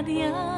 Yeah.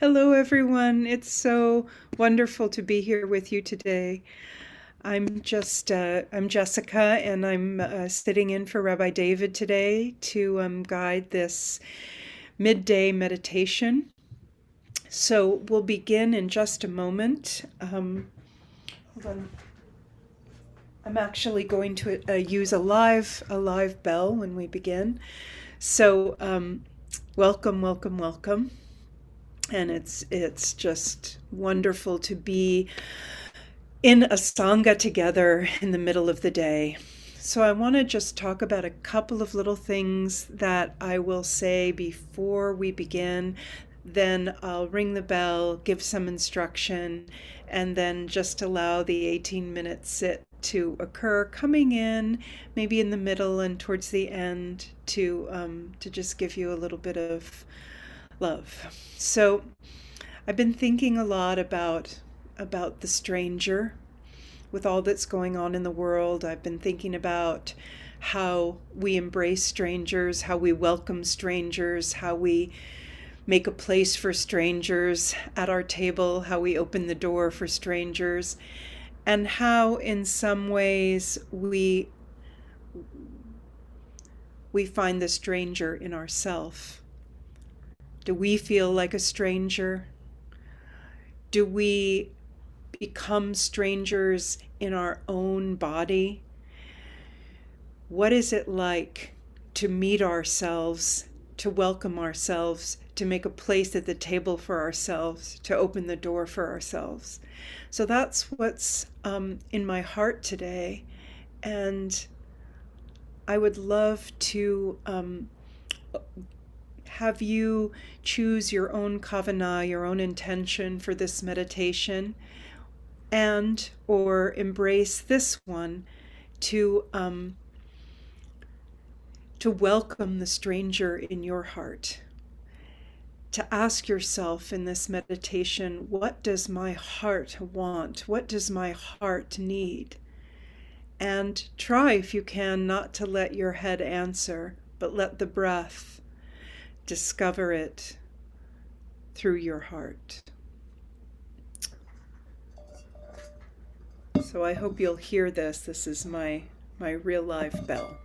Hello, everyone. It's so wonderful to be here with you today. I'm Jessica, and I'm sitting in for Rabbi David today to guide this midday meditation. So we'll begin in just a moment. Hold on. I'm actually going to use a live bell when we begin. So welcome, welcome, welcome. And it's just wonderful to be in a Sangha together in the middle of the day. So I want to just talk about a couple of little things that I will say before we begin. Then I'll ring the bell, give some instruction, and then just allow the 18-minute sit to occur, coming in maybe in the middle and towards the end to just give you a little bit of love. So I've been thinking a lot about the stranger with all that's going on in the world. I've been thinking about how we embrace strangers, how we welcome strangers, how we make a place for strangers at our table, how we open the door for strangers, and how in some ways we find the stranger in ourselves. Do we feel like a stranger? Do we become strangers in our own body? What is it like to meet ourselves, to welcome ourselves, to make a place at the table for ourselves, to open the door for ourselves? So that's what's in my heart today. And I would love to have you choose your own kavanah, your own intention for this meditation, and or embrace this one to welcome the stranger in your heart. To ask yourself in this meditation, what does my heart want? What does my heart need? And try, if you can, not to let your head answer, but let the breath discover it through your heart. So I hope you'll hear this. This is my real live bell.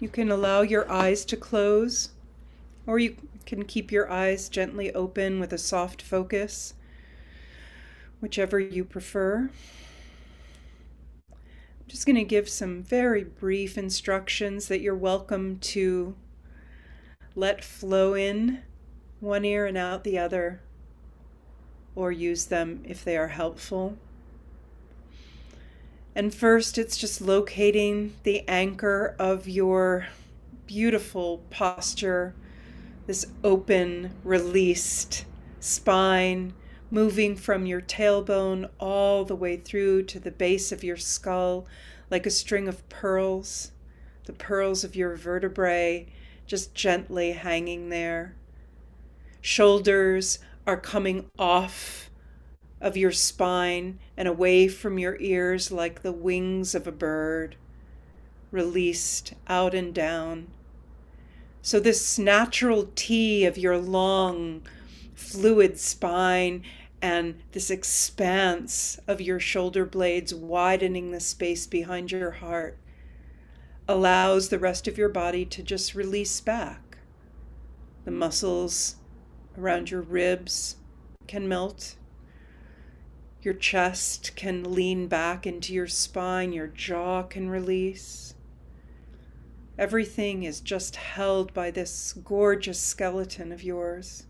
You can allow your eyes to close, or you can keep your eyes gently open with a soft focus, whichever you prefer. I'm just going to give some very brief instructions that you're welcome to let flow in one ear and out the other, or use them if they are helpful. And first, it's just locating the anchor of your beautiful posture, this open, released spine, moving from your tailbone all the way through to the base of your skull like a string of pearls, the pearls of your vertebrae just gently hanging there. Shoulders are coming off of your spine and away from your ears like the wings of a bird, released out and down. So this natural T of your long, fluid spine and this expanse of your shoulder blades widening the space behind your heart allows the rest of your body to just release back. The muscles around your ribs can melt. Your chest can lean back into your spine. Your jaw can release. Everything is just held by this gorgeous skeleton of yours.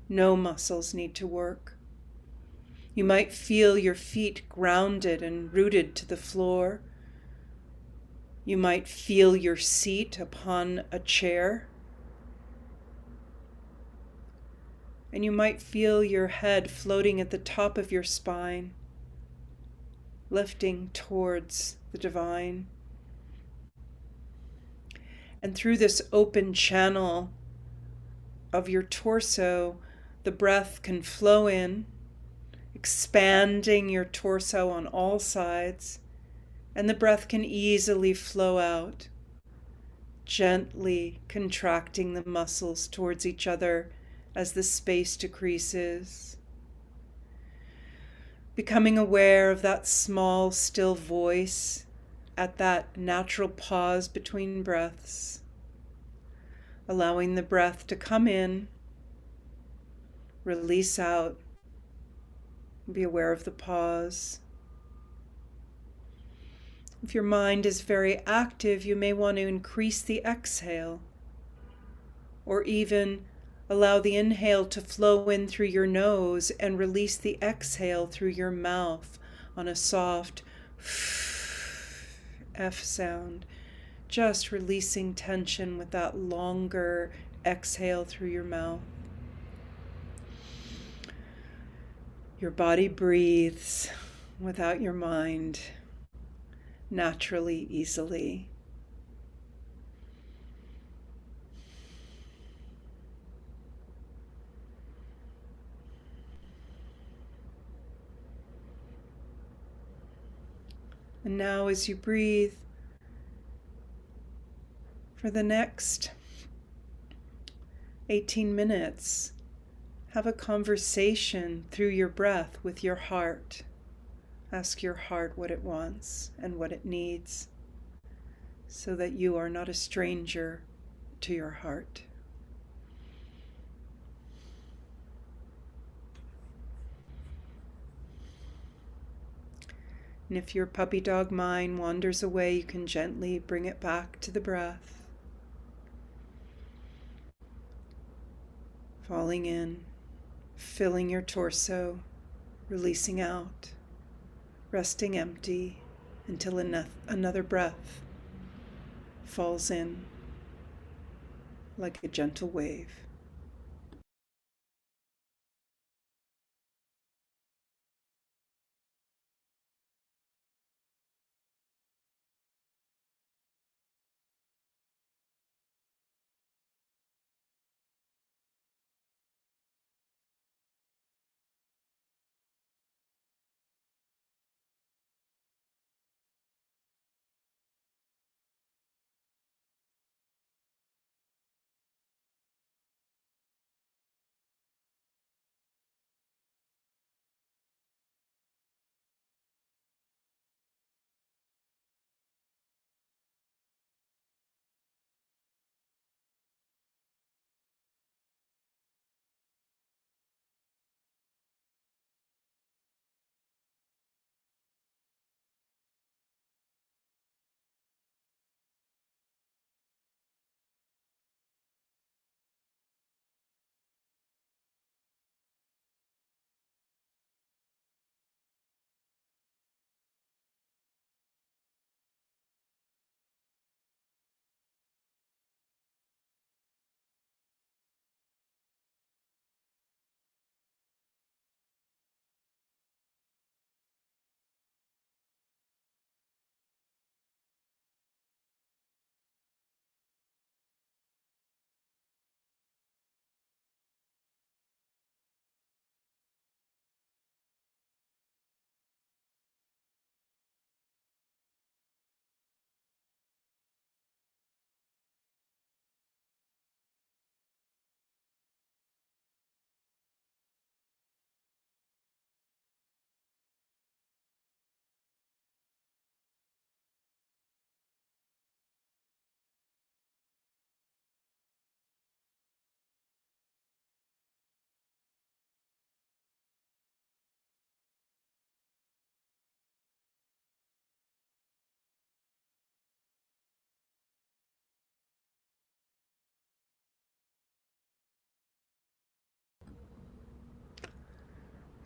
No muscles need to work. You might feel your feet grounded and rooted to the floor. You might feel your seat upon a chair. And you might feel your head floating at the top of your spine, lifting towards the divine. And through this open channel of your torso, the breath can flow in, expanding your torso on all sides, and the breath can easily flow out, gently contracting the muscles towards each other as the space decreases. Becoming aware of that small, still voice at that natural pause between breaths, allowing the breath to come in, release out, be aware of the pause. If your mind is very active, you may want to increase the exhale, or even allow the inhale to flow in through your nose and release the exhale through your mouth on a soft F sound, just releasing tension with that longer exhale through your mouth. Your body breathes without your mind, naturally, easily. And now as you breathe, for the next 18 minutes, have a conversation through your breath with your heart. Ask your heart what it wants and what it needs, so that you are not a stranger to your heart. And if your puppy dog mind wanders away, you can gently bring it back to the breath. Falling in, filling your torso, releasing out, resting empty until another breath falls in like a gentle wave.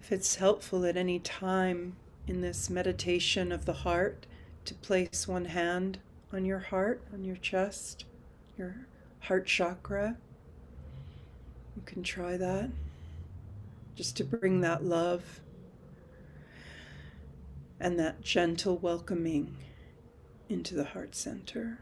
If it's helpful at any time in this meditation of the heart to place one hand on your heart, on your chest, your heart chakra, you can try that just to bring that love and that gentle welcoming into the heart center.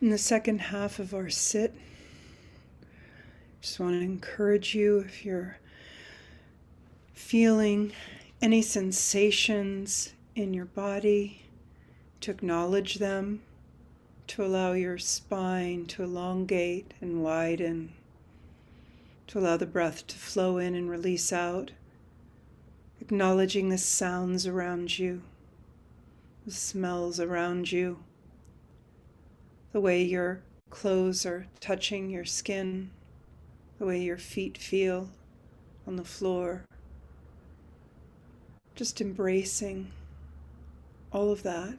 In the second half of our sit, just want to encourage you, if you're feeling any sensations in your body, to acknowledge them, to allow your spine to elongate and widen, to allow the breath to flow in and release out, acknowledging the sounds around you, the smells around you, the way your clothes are touching your skin, the way your feet feel on the floor. Just embracing all of that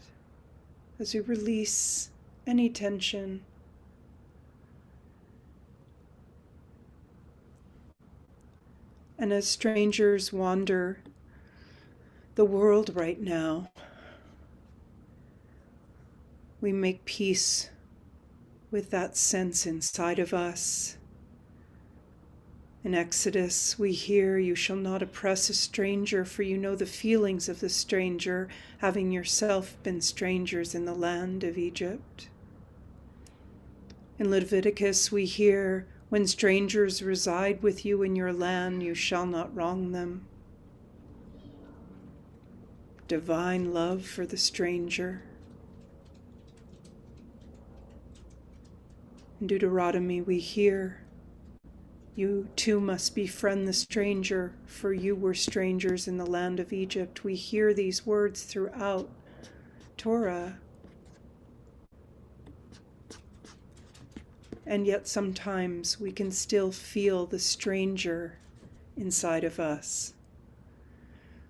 as we release any tension. And as strangers wander the world right now, we make peace with that sense inside of us. In Exodus, we hear, "You shall not oppress a stranger, for you know the feelings of the stranger, having yourself been strangers in the land of Egypt." In Leviticus, we hear, "When strangers reside with you in your land, you shall not wrong them." Divine love for the stranger. In Deuteronomy, we hear, "You too must befriend the stranger, for you were strangers in the land of Egypt." We hear these words throughout Torah. And yet sometimes we can still feel the stranger inside of us.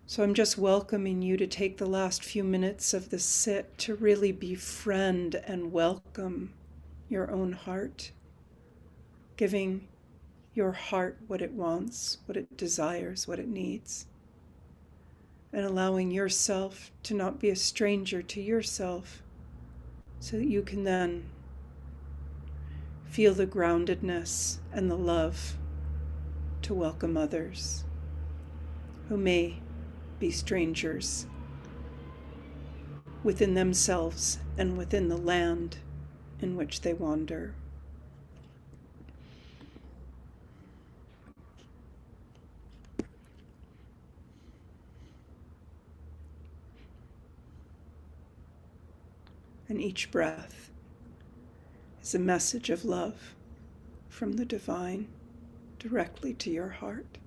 So I'm just welcoming you to take the last few minutes of the sit to really befriend and welcome your own heart, giving your heart what it wants, what it desires, what it needs, and allowing yourself to not be a stranger to yourself, so that you can then feel the groundedness and the love to welcome others who may be strangers within themselves and within the land in which they wander. And each breath is a message of love from the divine directly to your heart.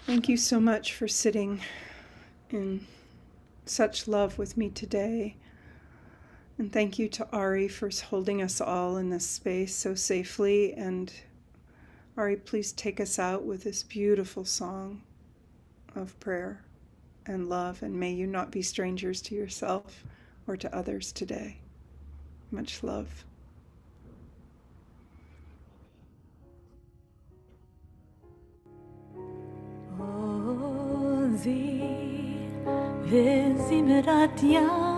Thank you so much for sitting in such love with me today. And thank you to Ari for holding us all in this space so safely and Ari, please take us out with this beautiful song of prayer and love, and may you not be strangers to yourself or to others today. Much love. Ozi וזמרת ים